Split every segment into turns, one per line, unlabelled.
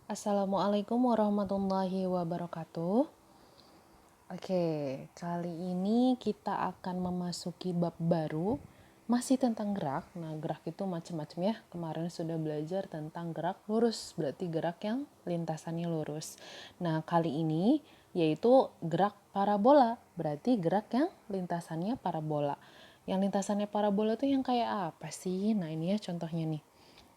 Assalamualaikum warahmatullahi wabarakatuh. Oke, kali ini kita akan memasuki bab baru, masih tentang gerak. Nah, gerak itu macam-macam ya. Kemarin sudah belajar tentang gerak lurus, berarti gerak yang lintasannya lurus. Nah, kali ini yaitu gerak parabola, berarti gerak yang lintasannya parabola. Yang lintasannya parabola itu yang kayak apa sih? Nah, ini ya contohnya nih.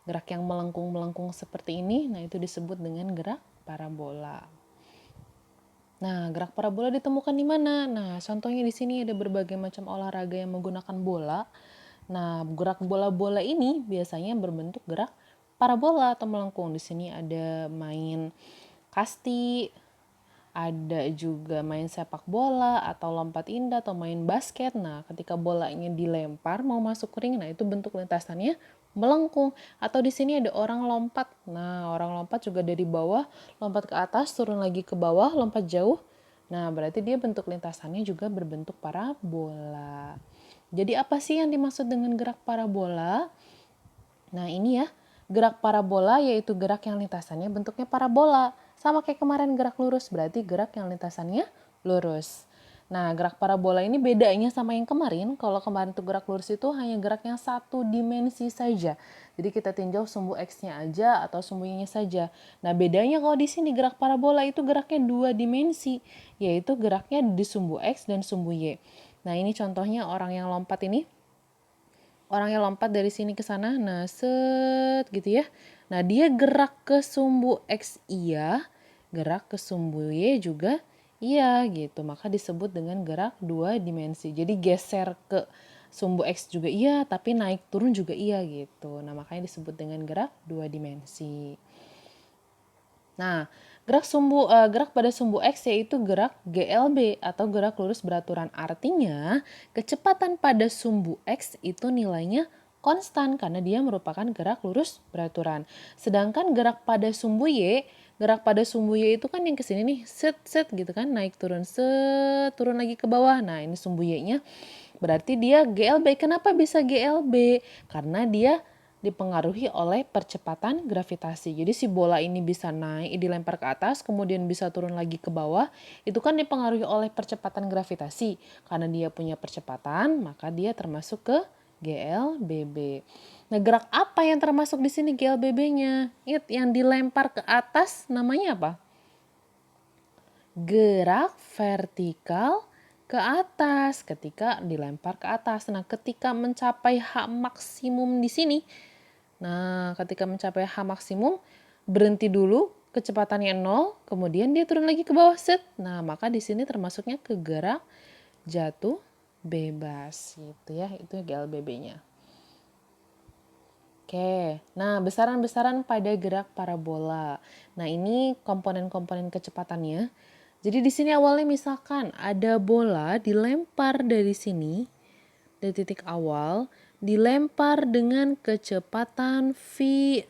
Gerak yang melengkung-melengkung seperti ini, nah itu disebut dengan gerak parabola. Nah, gerak parabola ditemukan di mana? Nah, contohnya di sini ada berbagai macam olahraga yang menggunakan bola. Nah, gerak bola-bola ini biasanya berbentuk gerak parabola atau melengkung. Di sini ada main kasti, ada juga main sepak bola atau lompat indah atau main basket. Nah, ketika bolanya dilempar mau masuk ring, nah itu bentuk lintasannya melengkung. Atau di sini ada orang lompat. Nah, orang lompat juga dari bawah lompat ke atas, turun lagi ke bawah, lompat jauh. Nah, berarti dia bentuk lintasannya juga berbentuk parabola. Jadi apa sih yang dimaksud dengan gerak parabola? Nah, ini ya, gerak parabola yaitu gerak yang lintasannya bentuknya parabola. Sama kayak kemarin gerak lurus, berarti gerak yang lintasannya lurus. Nah, gerak parabola ini bedanya sama yang kemarin. Kalau kemarin tuh gerak lurus itu hanya gerak yang satu dimensi saja. Jadi kita tinjau sumbu X-nya aja atau sumbu Y-nya saja. Nah, bedanya kalau di sini gerak parabola itu geraknya dua dimensi, yaitu geraknya di sumbu X dan sumbu Y. Nah, ini contohnya orang yang lompat ini. Orang yang lompat dari sini ke sana, nah set gitu ya. Nah, dia gerak ke sumbu X iya, gerak ke sumbu Y juga iya gitu. Maka disebut dengan gerak dua dimensi. Jadi geser ke sumbu X juga iya, tapi naik turun juga iya gitu. Nah, makanya disebut dengan gerak dua dimensi. Nah, gerak pada sumbu X yaitu gerak GLB atau gerak lurus beraturan. Artinya, kecepatan pada sumbu X itu nilainya konstan karena dia merupakan gerak lurus beraturan. Sedangkan gerak pada sumbu Y itu kan yang kesini nih, set gitu kan, naik turun, set, turun lagi ke bawah. Nah, ini sumbu Y-nya. Berarti dia GLB. Kenapa bisa GLB? Karena dia dipengaruhi oleh percepatan gravitasi. Jadi si bola ini bisa naik, dilempar ke atas, kemudian bisa turun lagi ke bawah. Itu kan dipengaruhi oleh percepatan gravitasi. Karena dia punya percepatan, maka dia termasuk ke GLBB. Nah, gerak apa yang termasuk di sini GLBB-nya? Yang dilempar ke atas namanya apa? Gerak vertikal ke atas ketika dilempar ke atas. Nah, ketika mencapai H maksimum di sini, nah, ketika mencapai H maksimum, berhenti dulu, kecepatannya 0, kemudian dia turun lagi ke bawah set. Nah, maka di sini termasuknya ke gerak jatuh bebas gitu ya. Itu GLBB-nya. Oke, nah besaran-besaran pada gerak parabola. Nah, ini komponen-komponen kecepatannya. Jadi di sini awalnya misalkan ada bola dilempar dari sini, dari titik awal, dilempar dengan kecepatan V0.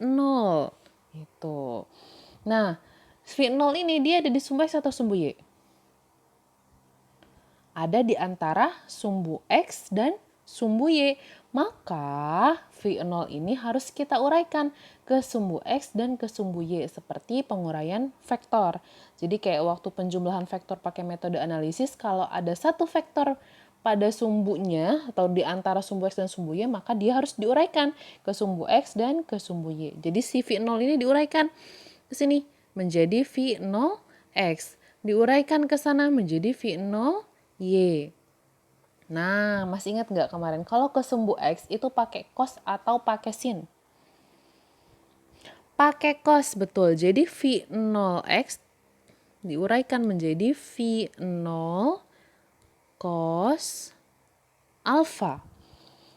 Gitu. Nah, V0 ini dia ada di sumbu X atau sumbu Y? Ada di antara sumbu X dan sumbu Y. Maka V0 ini harus kita uraikan ke sumbu X dan ke sumbu Y seperti penguraian vektor. Jadi kayak waktu penjumlahan vektor pakai metode analisis, kalau ada satu vektor pada sumbunya atau di antara sumbu X dan sumbu Y, maka dia harus diuraikan ke sumbu X dan ke sumbu Y. Jadi si V0 ini diuraikan ke sini menjadi V0X. Diuraikan ke sana menjadi V0Y. Nah, masih ingat nggak kemarin? Kalau ke sumbu X itu pakai cos atau pakai sin? Pakai cos, betul. Jadi V0X diuraikan menjadi V0 cos alfa.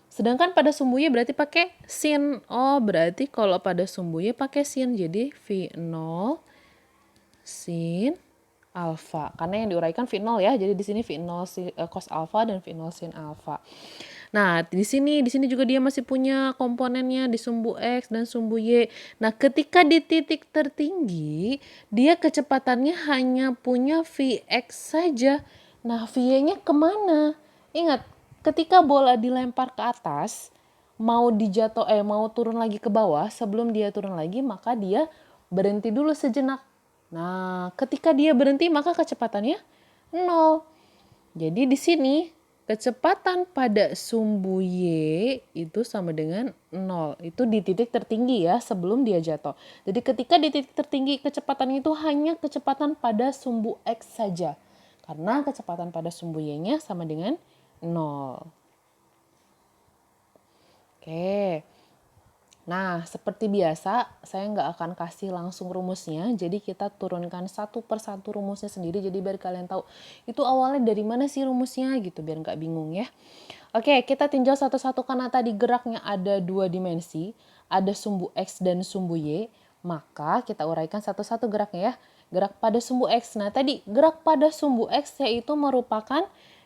Sedangkan pada sumbu Y berarti pakai sin. Oh, berarti kalau pada sumbu Y pakai sin. Jadi V0 sin alfa. Karena yang diuraikan V0 ya. Jadi di sini V0 cos alfa dan V0 sin alfa. Nah, di sini juga dia masih punya komponennya di sumbu X dan sumbu Y. Nah, ketika di titik tertinggi, dia kecepatannya hanya punya Vx saja. Nah, Vy-nya kemana? Ingat, ketika bola dilempar ke atas, mau turun lagi ke bawah, sebelum dia turun lagi, maka dia berhenti dulu sejenak. Nah, ketika dia berhenti maka kecepatannya 0. Jadi di sini kecepatan pada sumbu Y itu sama dengan 0. Itu di titik tertinggi ya sebelum dia jatuh. Jadi ketika di titik tertinggi kecepatan itu hanya kecepatan pada sumbu X saja. Karena kecepatan pada sumbu Y-nya sama dengan 0. Oke. Nah, seperti biasa, saya nggak akan kasih langsung rumusnya. Jadi kita turunkan satu persatu rumusnya sendiri. Jadi biar kalian tahu itu awalnya dari mana sih rumusnya gitu. Biar nggak bingung ya. Oke, kita tinjau satu-satu karena tadi geraknya ada 2 dimensi. Ada sumbu X dan sumbu Y. Maka kita uraikan satu-satu geraknya ya. Gerak pada sumbu X. Nah tadi gerak pada sumbu X yaitu merupakan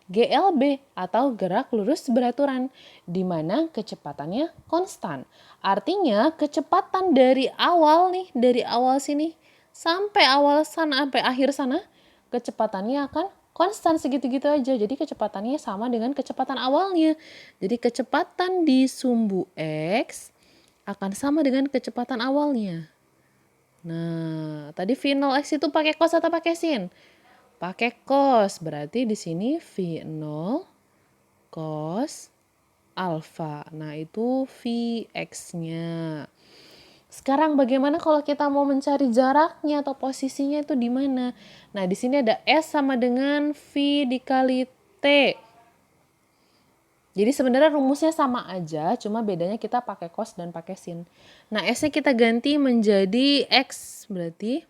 GLB atau gerak lurus beraturan, di mana kecepatannya konstan. Artinya kecepatan dari awal nih, dari awal sini sampai awal sana, sampai akhir sana, kecepatannya akan konstan segitu-gitu aja. Jadi kecepatannya sama dengan kecepatan awalnya. Jadi kecepatan di sumbu X akan sama dengan kecepatan awalnya. Nah, tadi V0X itu pakai cos atau pakai sin? Pakai cos, berarti di sini V0 cos alfa. Nah, itu Vx-nya. Sekarang bagaimana kalau kita mau mencari jaraknya atau posisinya itu di mana? Nah, di sini ada S sama dengan V dikali T. Jadi sebenarnya rumusnya sama aja, cuma bedanya kita pakai cos dan pakai sin. Nah, S-nya kita ganti menjadi X, berarti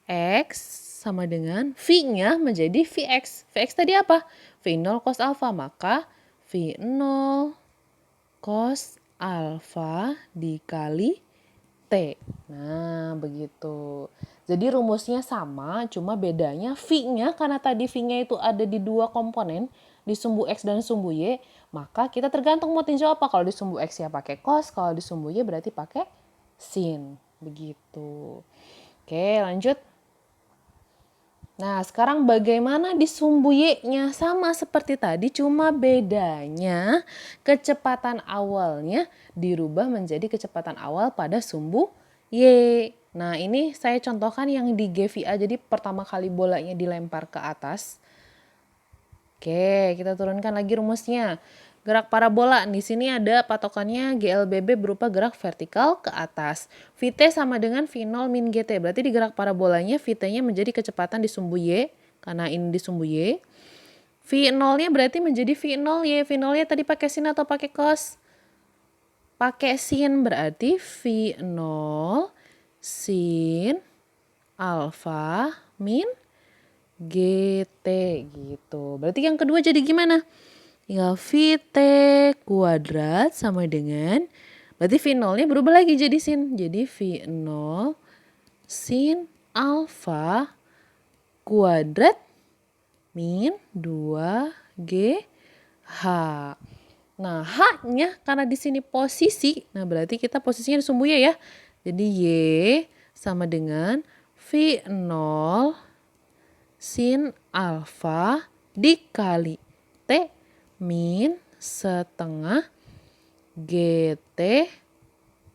X sama dengan V-nya menjadi Vx. Vx tadi apa? V0 cos alfa, maka V0 cos alfa dikali T. Nah, begitu. Jadi rumusnya sama, cuma bedanya V-nya, karena tadi V-nya itu ada di 2 komponen, di sumbu X dan sumbu Y, maka kita tergantung mau tinjau apa. Kalau di sumbu X ya pakai cos, kalau di sumbu Y berarti pakai sin. Begitu. Oke, lanjut. Nah, sekarang bagaimana di sumbu Y-nya? Sama seperti tadi, cuma bedanya kecepatan awalnya dirubah menjadi kecepatan awal pada sumbu Y. Nah, ini saya contohkan yang di GVA, jadi pertama kali bolanya dilempar ke atas. Oke, kita turunkan lagi rumusnya. Gerak parabola, di sini ada patokannya GLBB berupa gerak vertikal ke atas. VT sama dengan V0 min GT. Berarti di gerak parabolanya VT-nya menjadi kecepatan di sumbu Y, karena ini di sumbu Y. V0-nya berarti menjadi V0Y. V0-nya tadi pakai sin atau pakai cos? Pakai sin, berarti V0 sin alfa min GT gitu. Berarti yang kedua jadi gimana? Tinggal VT kuadrat sama dengan, berarti V0-nya berubah lagi jadi sin. Jadi V0 sin alfa kuadrat min 2GH. Nah, H-nya karena di sini posisi, nah berarti kita posisinya di sumbu Y ya. Jadi Y sama dengan V0 sin alfa dikali T min setengah GT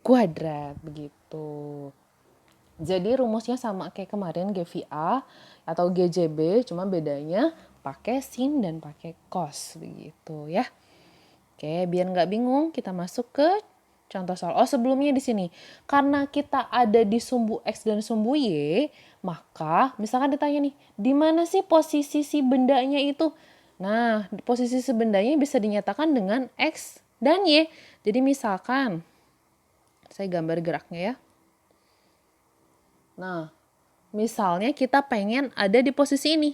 kuadrat begitu. Jadi rumusnya sama kayak kemarin GVA atau GJB, cuma bedanya pakai sin dan pakai cos begitu ya. Oke, biar nggak bingung kita masuk ke contoh soal. Oh, sebelumnya di sini. Karena kita ada di sumbu X dan sumbu Y, maka misalkan ditanya nih, di mana sih posisi si bendanya itu? Nah, posisi si bendanya bisa dinyatakan dengan X dan Y. Jadi misalkan, saya gambar geraknya ya. Nah, misalnya kita pengen ada di posisi ini.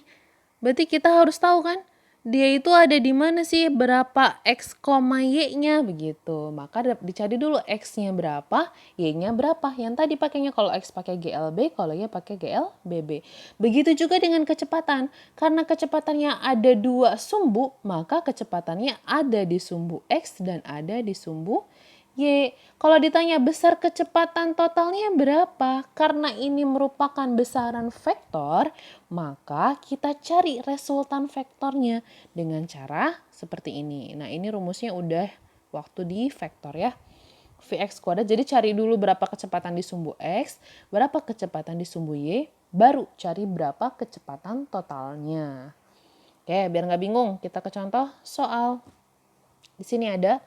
Berarti kita harus tahu kan, dia itu ada di mana sih, berapa X, Y-nya begitu. Maka dicari dulu X-nya berapa, Y-nya berapa. Yang tadi pakainya kalau X pakai GLB, kalau Y pakai GLBB. Begitu juga dengan kecepatan. Karena kecepatannya ada 2 sumbu, maka kecepatannya ada di sumbu X dan ada di sumbu Y. Kalau ditanya besar kecepatan totalnya berapa? Karena ini merupakan besaran vektor, maka kita cari resultan vektornya dengan cara seperti ini. Nah, ini rumusnya udah waktu di vektor ya. Vx kuadrat. Jadi cari dulu berapa kecepatan di sumbu X, berapa kecepatan di sumbu Y, baru cari berapa kecepatan totalnya. Oke, biar nggak bingung, kita ke contoh soal. Di sini ada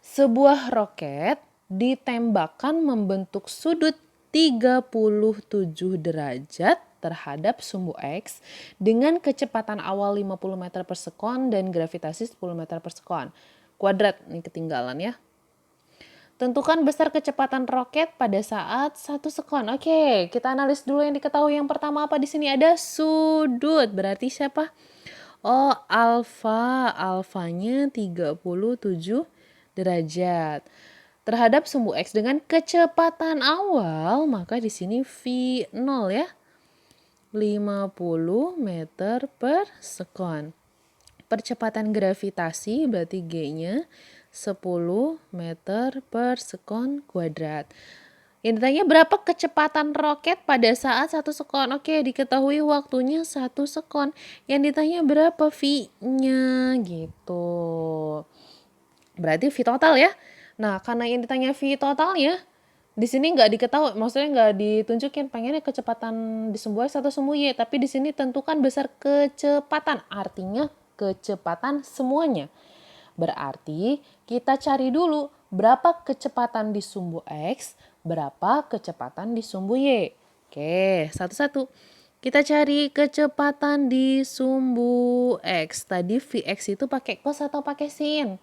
sebuah roket ditembakkan membentuk sudut 37 derajat terhadap sumbu X dengan kecepatan awal 50 meter per sekon dan gravitasi 10 meter per sekon. Kuadrat, ini ketinggalan ya. Tentukan besar kecepatan roket pada saat 1 sekon. Oke, kita analis dulu yang diketahui. Yang pertama apa di sini? Ada sudut. Berarti siapa? Oh, alfa. Alfanya 37 derajat. Terhadap sumbu X dengan kecepatan awal, maka di sini V0 ya. 50 meter per sekon. Percepatan gravitasi berarti G-nya 10 meter per sekon kuadrat. Yang ditanya berapa kecepatan roket pada saat 1 sekon. Oke, diketahui waktunya 1 sekon. Yang ditanya berapa V-nya gitu. Berarti V total ya. Nah, karena yang ditanya V totalnya, di sini nggak diketahui, maksudnya nggak ditunjukin pengennya kecepatan di sumbu X atau sumbu Y, tapi di sini tentukan besar kecepatan, artinya kecepatan semuanya. Berarti kita cari dulu berapa kecepatan di sumbu X, berapa kecepatan di sumbu Y. Oke, satu-satu. Kita cari kecepatan di sumbu X. Tadi Vx itu pakai cos atau pakai sin?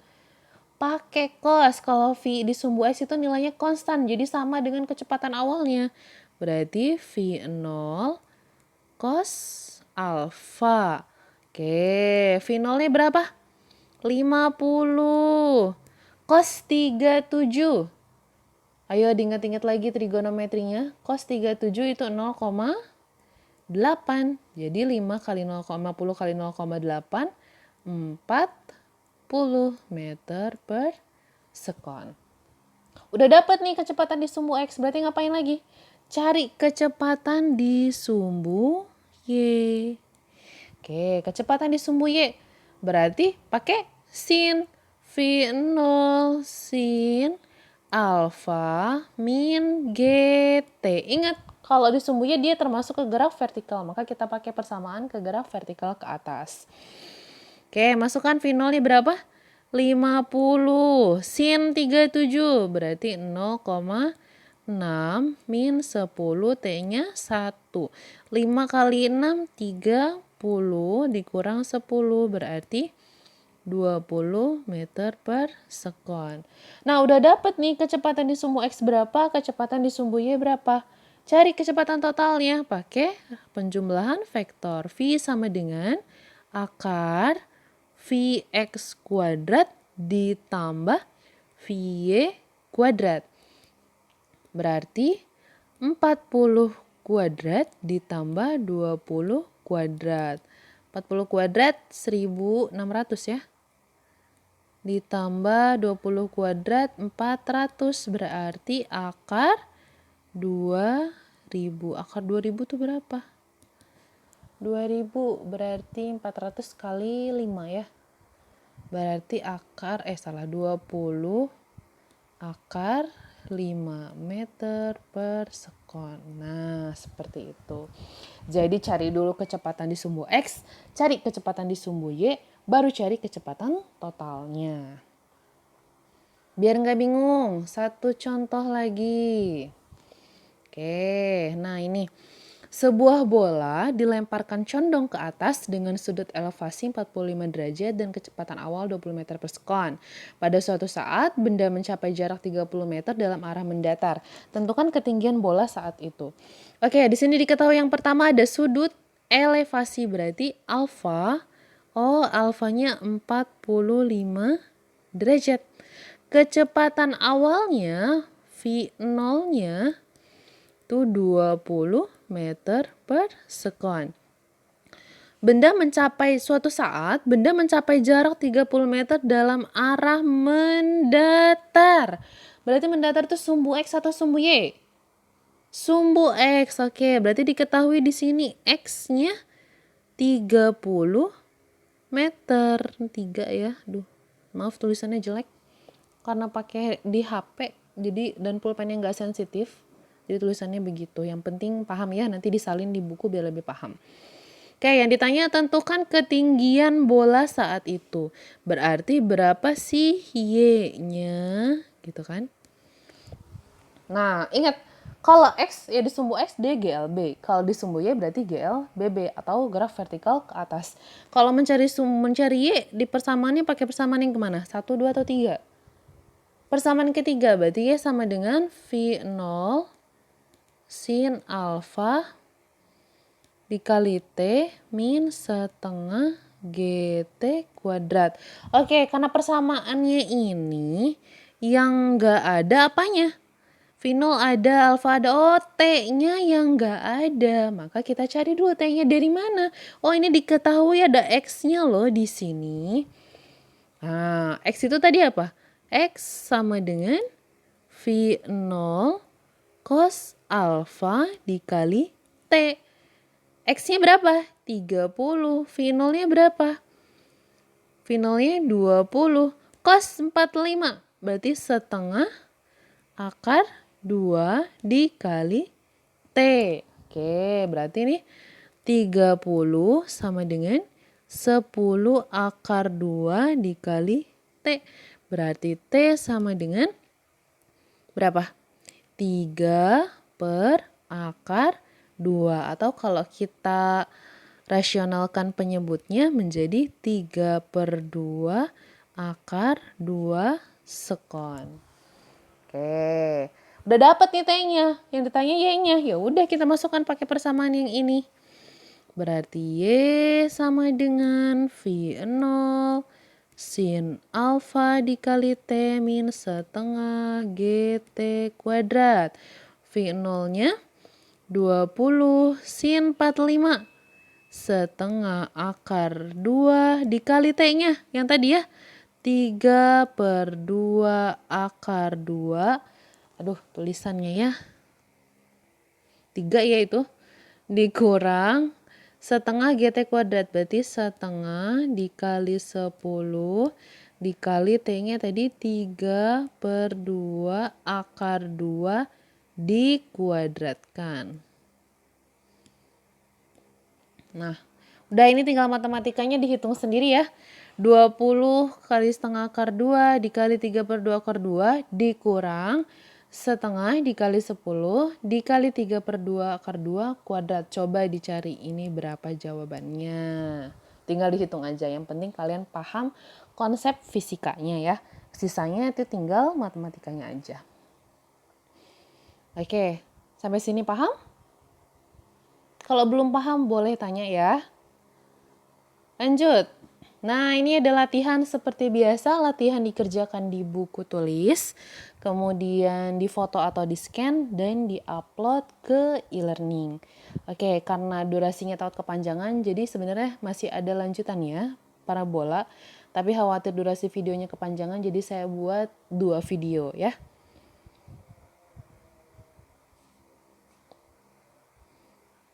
Pakai cos. Kalau V di sumbu X itu nilainya konstan, jadi sama dengan kecepatan awalnya. Berarti V0 cos alfa. Oke, V0-nya berapa? 50. Cos 37. Ayo diingat-ingat lagi trigonometrinya. Cos 37 itu 0,8. Jadi 5 kali 0,50 kali 0,8, 40 meter per sekon. Udah dapat nih kecepatan di sumbu X, berarti ngapain lagi? Cari kecepatan di sumbu Y. Oke, kecepatan di sumbu Y. Berarti pakai sin. V0 sin alfa min GT. Ingat, kalau di sumbu Y dia termasuk ke graf vertikal, maka kita pakai persamaan ke graf vertikal ke atas. Oke, masukkan V0-nya berapa? 50. Sin 37 berarti 0,6 min 10, T-nya 1. 5 kali 6, 30 dikurang 10 berarti 20 meter per sekon. Nah, udah dapet nih kecepatan di sumbu X berapa, kecepatan di sumbu Y berapa. Cari kecepatan totalnya pakai penjumlahan vektor. V sama dengan akar Vx kuadrat ditambah Vy kuadrat. Berarti 40 kuadrat ditambah 20 kuadrat. 40 kuadrat 1600 ya. Ditambah 20 kuadrat 400 berarti akar 2000. Akar 2000 itu berapa? 2000 berarti 400 kali 5 ya. Berarti akar 20 akar 5 meter per sekon. Nah, seperti itu. Jadi cari dulu kecepatan di sumbu X, cari kecepatan di sumbu Y, baru cari kecepatan totalnya. Biar nggak bingung, satu contoh lagi. Oke, nah ini. Sebuah bola dilemparkan condong ke atas dengan sudut elevasi 45 derajat dan kecepatan awal 20 meter per sekon. Pada suatu saat, benda mencapai jarak 30 meter dalam arah mendatar. Tentukan ketinggian bola saat itu. Oke, di sini diketahui yang pertama ada sudut elevasi berarti alfa. Oh, alfanya 45 derajat. Kecepatan awalnya V0-nya itu 20 meter per sekon. Suatu saat, benda mencapai jarak 30 meter dalam arah mendatar. Berarti mendatar itu sumbu X atau sumbu Y? Sumbu X, oke. Berarti diketahui di sini X-nya 30 meter. 3 ya, maaf tulisannya jelek. karena pakai di HP, jadi dan pulpennya nggak sensitif. Jadi tulisannya begitu. Yang penting paham ya, nanti disalin di buku biar lebih paham. Oke, yang ditanya tentukan ketinggian bola saat itu. Berarti berapa sih Y-nya? Gitu kan. Nah, ingat kalau X ya disumbu X dia GLB. Kalau disumbu Y berarti GLBB atau gerak vertikal ke atas. Kalau mencari Y di persamaannya pakai persamaan yang kemana? 1, 2, atau 3? Persamaan ketiga berarti Y sama dengan V0 sin alfa dikali T min setengah GT kuadrat. Oke, karena persamaannya ini yang nggak ada apanya? V0 ada, alfa ada, oh T-nya yang nggak ada. Maka kita cari dulu T-nya dari mana. Oh ini diketahui ada X-nya loh di sini. Nah, X itu tadi apa? X sama dengan V0 cos alfa dikali T. X-nya berapa? 30. V0-nya berapa? V0-nya 20. Cos 45. Berarti setengah akar 2 dikali T. Oke, berarti nih 30 sama dengan 10 akar 2 dikali T. Berarti T sama dengan berapa? 3 per akar 2. Atau kalau kita rasionalkan penyebutnya menjadi 3 per 2 akar 2 sekon. Oke, udah dapat nih T-nya. Yang ditanya Y-nya. Ya udah kita masukkan pakai persamaan yang ini. Berarti Y sama dengan V0 sin alfa dikali T min setengah GT kuadrat. V0-nya 20 sin 45 setengah akar 2 dikali T-nya. Yang tadi ya. 3 per 2 akar 2. Aduh tulisannya ya. 3 ya itu. Dikurang setengah GT kuadrat. Berarti setengah dikali 10 dikali T-nya tadi 3 per 2 akar 2 dikuadratkan. Nah, udah ini tinggal matematikanya dihitung sendiri ya. 20 kali setengah akar 2 dikali 3 per 2 akar 2 dikurang setengah dikali 10 dikali 3 per 2 akar 2 kuadrat. Coba dicari ini berapa jawabannya. Tinggal dihitung aja. Yang penting kalian paham konsep fisikanya ya. Sisanya itu tinggal matematikanya aja. Oke, sampai sini paham? Kalau belum paham boleh tanya ya. Lanjut. Nah, ini ada latihan seperti biasa, latihan dikerjakan di buku tulis, kemudian difoto atau di-scan, dan di-upload ke e-learning. Oke, karena durasinya takut kepanjangan, jadi sebenarnya masih ada lanjutannya, parabola, tapi khawatir durasi videonya kepanjangan, jadi saya buat 2 video ya.